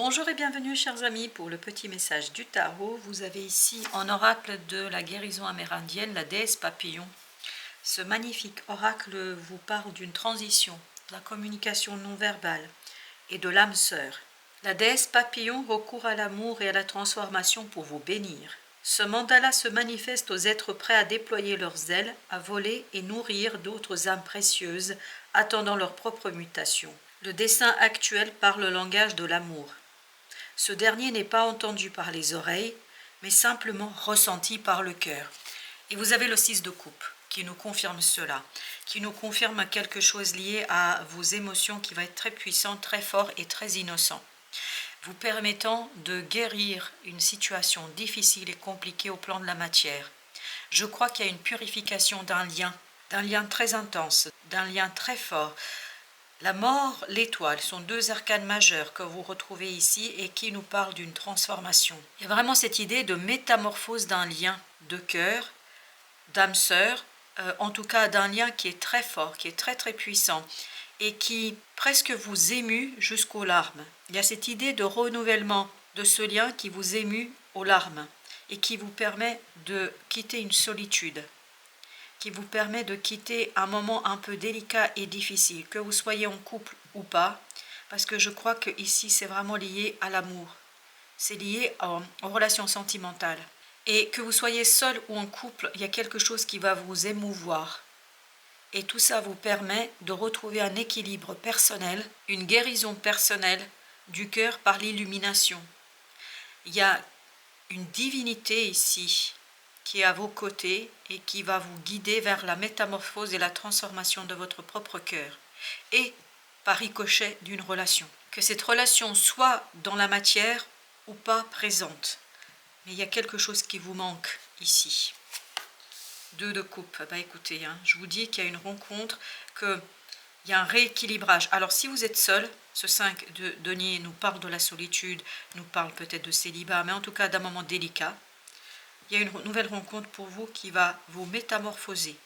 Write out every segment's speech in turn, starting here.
Bonjour et bienvenue chers amis pour le petit message du tarot. Vous avez ici en oracle de la guérison amérindienne, la déesse papillon. Ce magnifique oracle vous parle d'une transition, de la communication non verbale et de l'âme sœur. La déesse papillon recourt à l'amour et à la transformation pour vous bénir. Ce mandala se manifeste aux êtres prêts à déployer leurs ailes, à voler et nourrir d'autres âmes précieuses attendant leur propre mutation. Le dessin actuel parle le langage de l'amour. Ce dernier n'est pas entendu par les oreilles, mais simplement ressenti par le cœur. Et vous avez le 6 de coupe qui nous confirme cela, qui nous confirme quelque chose lié à vos émotions qui va être très puissant, très fort et très innocent, vous permettant de guérir une situation difficile et compliquée au plan de la matière. Je crois qu'il y a une purification d'un lien très intense, d'un lien très fort. La mort, l'étoile sont deux arcanes majeurs que vous retrouvez ici et qui nous parlent d'une transformation. Il y a vraiment cette idée de métamorphose d'un lien de cœur, d'âme sœur, en tout cas d'un lien qui est très fort, qui est très très puissant et qui presque vous émue jusqu'aux larmes. Il y a cette idée de renouvellement de ce lien qui vous émue aux larmes et qui vous permet de quitter une solitude, qui vous permet de quitter un moment un peu délicat et difficile, que vous soyez en couple ou pas, parce que je crois que ici c'est vraiment lié à l'amour, c'est lié aux relations sentimentales. Et que vous soyez seul ou en couple, il y a quelque chose qui va vous émouvoir. Et tout ça vous permet de retrouver un équilibre personnel, une guérison personnelle du cœur par l'illumination. Il y a une divinité ici qui est à vos côtés et qui va vous guider vers la métamorphose et la transformation de votre propre cœur et par ricochet d'une relation. Que cette relation soit dans la matière ou pas présente, mais il y a quelque chose qui vous manque ici. 2 de coupe, écoutez, je vous dis qu'il y a une rencontre, qu'il y a un rééquilibrage. Alors si vous êtes seul, ce 5 de denier nous parle de la solitude, nous parle peut-être de célibat, mais en tout cas d'un moment délicat. Il y a une nouvelle rencontre pour vous qui va vous métamorphoser,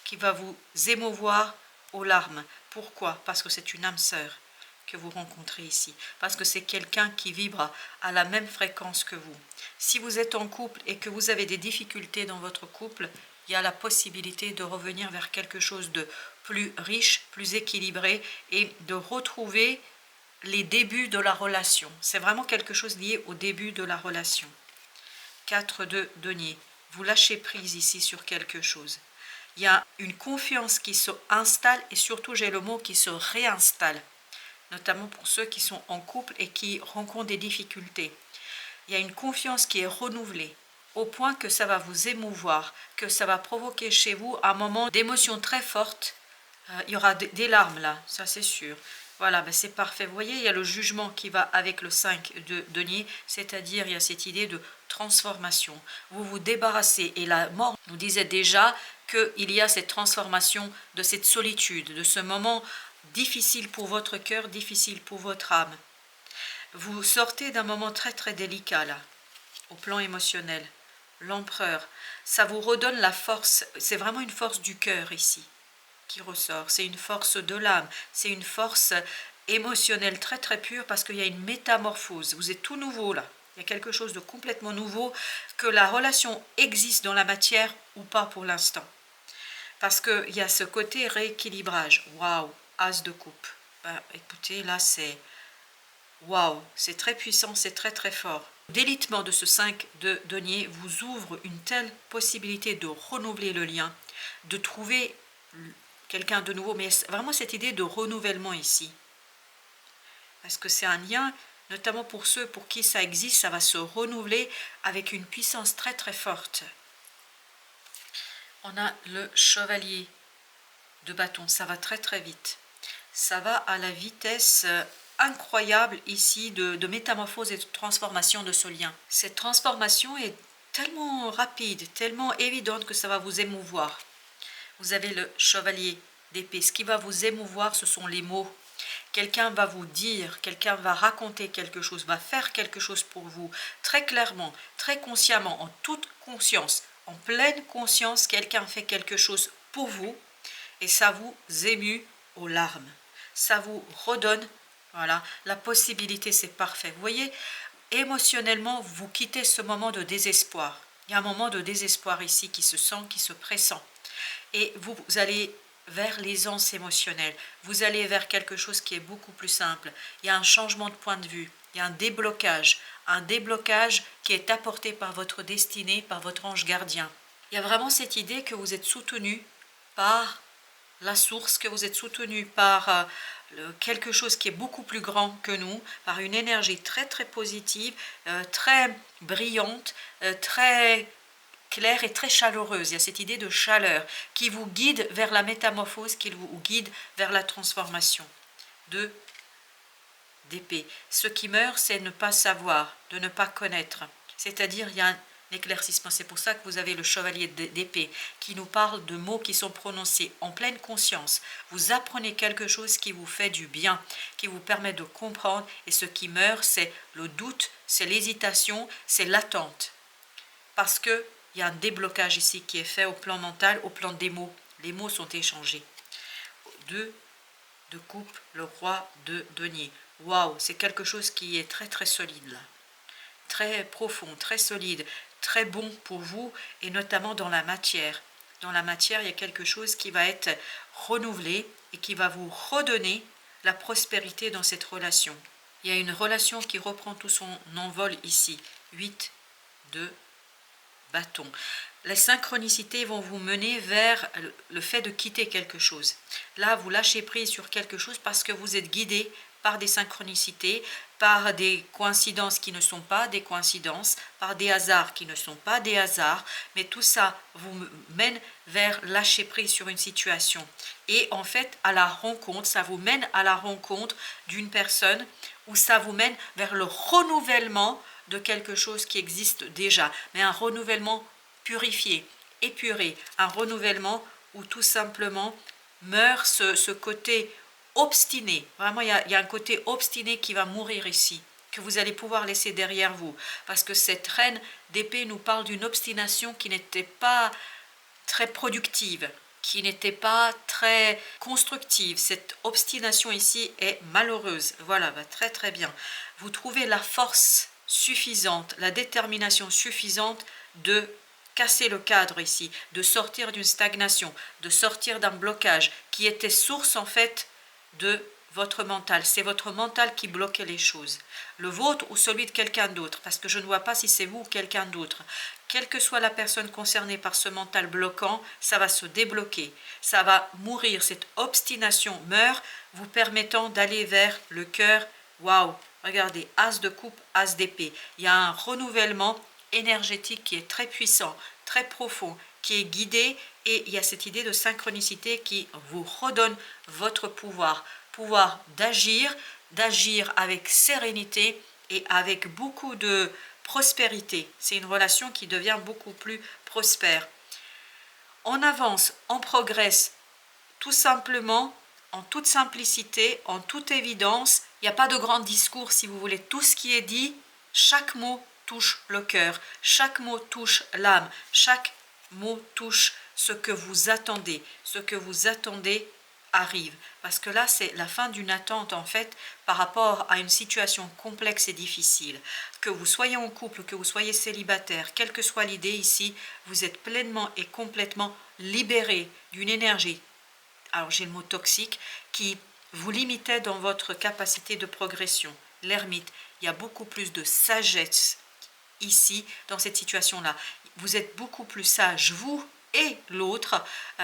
qui va vous émouvoir aux larmes. Pourquoi? Parce que c'est une âme sœur que vous rencontrez ici, parce que c'est quelqu'un qui vibre à la même fréquence que vous. Si vous êtes en couple et que vous avez des difficultés dans votre couple, il y a la possibilité de revenir vers quelque chose de plus riche, plus équilibré et de retrouver les débuts de la relation. C'est vraiment quelque chose lié au début de la relation. 4 de denier, vous lâchez prise ici sur quelque chose. Il y a une confiance qui se installe et surtout j'ai le mot qui se réinstalle, notamment pour ceux qui sont en couple et qui rencontrent des difficultés. Il y a une confiance qui est renouvelée au point que ça va vous émouvoir, que ça va provoquer chez vous un moment d'émotion très forte. Il y aura des larmes là, ça c'est sûr. Voilà, c'est parfait. Vous voyez, il y a le jugement qui va avec le 5 de denier, c'est-à-dire il y a cette idée de transformation. Vous vous débarrassez et la mort nous disait déjà qu'il y a cette transformation de cette solitude, de ce moment difficile pour votre cœur, difficile pour votre âme. Vous sortez d'un moment très très délicat là, au plan émotionnel. L'empereur, ça vous redonne la force, c'est vraiment une force du cœur ici qui ressort, c'est une force de l'âme, c'est une force émotionnelle très très pure parce qu'il y a une métamorphose, vous êtes tout nouveau là, il y a quelque chose de complètement nouveau, que la relation existe dans la matière ou pas pour l'instant, parce qu'il y a ce côté rééquilibrage. Waouh, as de coupe, écoutez là c'est waouh, c'est très puissant, c'est très très fort. Le délitement de ce 5 de denier vous ouvre une telle possibilité de renouveler le lien, de trouver quelqu'un de nouveau, mais vraiment cette idée de renouvellement ici. Parce que c'est un lien, notamment pour ceux pour qui ça existe, ça va se renouveler avec une puissance très très forte. On a le chevalier de bâton, ça va très très vite. Ça va à la vitesse incroyable ici de métamorphose et de transformation de ce lien. Cette transformation est tellement rapide, tellement évidente que ça va vous émouvoir. Vous avez le chevalier d'épée. Ce qui va vous émouvoir, ce sont les mots. Quelqu'un va vous dire, quelqu'un va raconter quelque chose, va faire quelque chose pour vous, très clairement, très consciemment, en toute conscience, en pleine conscience, quelqu'un fait quelque chose pour vous et ça vous émue aux larmes. Ça vous redonne Voilà, la possibilité, c'est parfait. Vous voyez, émotionnellement, vous quittez ce moment de désespoir. Il y a un moment de désespoir ici qui se sent, qui se pressent. Et vous allez vers l'aisance émotionnelle. Vous allez vers quelque chose qui est beaucoup plus simple. Il y a un changement de point de vue. Il y a un déblocage qui est apporté par votre destinée, par votre ange gardien. Il y a vraiment cette idée que vous êtes soutenu par la source, que vous êtes soutenu par quelque chose qui est beaucoup plus grand que nous, par une énergie très très positive, très brillante, très claire et très chaleureuse. Il y a cette idée de chaleur qui vous guide vers la métamorphose, qui vous guide vers la transformation d'épée. Ce qui meurt, c'est ne pas savoir, de ne pas connaître. C'est-à-dire, il y a un éclaircissement. C'est pour ça que vous avez le chevalier d'épée qui nous parle de mots qui sont prononcés en pleine conscience. Vous apprenez quelque chose qui vous fait du bien, qui vous permet de comprendre. Et ce qui meurt, c'est le doute, c'est l'hésitation, c'est l'attente. Parce qu'il y a un déblocage ici qui est fait au plan mental, au plan des mots. Les mots sont échangés. Deux de coupe, le roi de denier. Waouh, c'est quelque chose qui est très très solide là. Très profond, très solide, très bon pour vous et notamment dans la matière. Dans la matière, il y a quelque chose qui va être renouvelé et qui va vous redonner la prospérité dans cette relation. Il y a une relation qui reprend tout son envol ici. 8 de bâton. Les synchronicités vont vous mener vers le fait de quitter quelque chose. Là, vous lâchez prise sur quelque chose parce que vous êtes guidé par des synchronicités, par des coïncidences qui ne sont pas des coïncidences, par des hasards qui ne sont pas des hasards, mais tout ça vous mène vers lâcher prise sur une situation. Et en fait, à la rencontre, ça vous mène à la rencontre d'une personne ou ça vous mène vers le renouvellement de quelque chose qui existe déjà, mais un renouvellement purifié, épuré, un renouvellement où tout simplement meurt ce côté obstiné. Vraiment, il y a un côté obstiné qui va mourir ici, que vous allez pouvoir laisser derrière vous. Parce que cette reine d'épée nous parle d'une obstination qui n'était pas très productive, qui n'était pas très constructive. Cette obstination ici est malheureuse. Voilà, va très très bien. Vous trouvez la force suffisante, la détermination suffisante de casser le cadre ici, de sortir d'une stagnation, de sortir d'un blocage qui était source en fait de votre mental. C'est votre mental qui bloquait les choses. Le vôtre ou celui de quelqu'un d'autre, parce que je ne vois pas si c'est vous ou quelqu'un d'autre. Quelle que soit la personne concernée par ce mental bloquant, ça va se débloquer. Ça va mourir. Cette obstination meurt, vous permettant d'aller vers le cœur. Waouh! Regardez, as de coupe, as d'épée. Il y a un renouvellement énergétique qui est très puissant, très profond, qui est guidé et il y a cette idée de synchronicité qui vous redonne votre pouvoir d'agir avec sérénité et avec beaucoup de prospérité. C'est une relation qui devient beaucoup plus prospère. On avance, on progresse tout simplement, en toute simplicité, en toute évidence. Il n'y a pas de grand discours si vous voulez. Tout ce qui est dit, chaque mot touche le cœur, chaque mot touche l'âme, chaque mot touche ce que vous attendez. Ce que vous attendez arrive. Parce que là, c'est la fin d'une attente en fait par rapport à une situation complexe et difficile. Que vous soyez en couple, que vous soyez célibataire, quelle que soit l'idée ici, vous êtes pleinement et complètement libéré d'une énergie, alors j'ai le mot toxique, qui vous limitait dans votre capacité de progression. L'ermite, il y a beaucoup plus de sagesse ici, dans cette situation-là. Vous êtes beaucoup plus sage, vous et l'autre,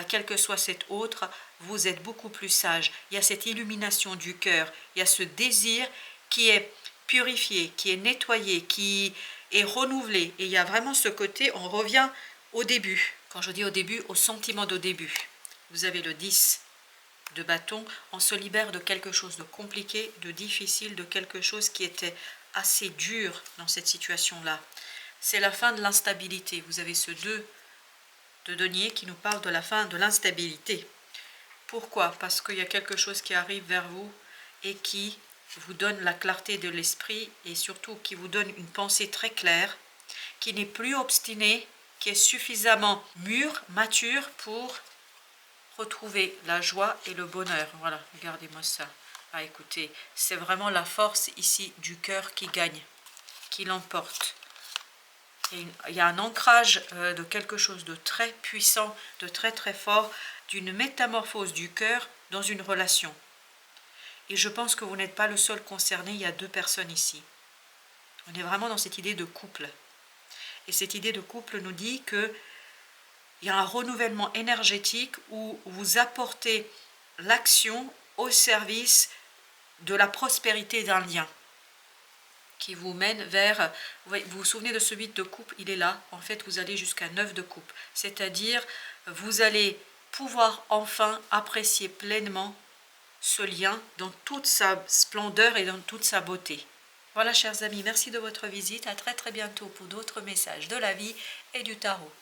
quel que soit cet autre, vous êtes beaucoup plus sage. Il y a cette illumination du cœur, il y a ce désir qui est purifié, qui est nettoyé, qui est renouvelé. Et il y a vraiment ce côté, on revient au début. Quand je dis au début, au sentiment de début. Vous avez le 10 de bâton, on se libère de quelque chose de compliqué, de difficile, de quelque chose qui était assez dur dans cette situation-là. C'est la fin de l'instabilité. Vous avez ce 2 de denier qui nous parle de la fin de l'instabilité. Pourquoi? Parce qu'il y a quelque chose qui arrive vers vous et qui vous donne la clarté de l'esprit et surtout qui vous donne une pensée très claire, qui n'est plus obstinée, qui est suffisamment mûre, mature pour retrouver la joie et le bonheur. Voilà, regardez-moi ça. Ah, écoutez, c'est vraiment la force ici du cœur qui gagne, qui l'emporte. Il y a un ancrage de quelque chose de très puissant, de très très fort, d'une métamorphose du cœur dans une relation. Et je pense que vous n'êtes pas le seul concerné, il y a 2 personnes ici. On est vraiment dans cette idée de couple. Et cette idée de couple nous dit qu'il y a un renouvellement énergétique où vous apportez l'action au service de la prospérité d'un lien qui vous mène vers, vous vous souvenez de ce 8 de coupe, il est là, en fait vous allez jusqu'à 9 de coupe, c'est-à-dire vous allez pouvoir enfin apprécier pleinement ce lien dans toute sa splendeur et dans toute sa beauté. Voilà chers amis, merci de votre visite, à très très bientôt pour d'autres messages de la vie et du tarot.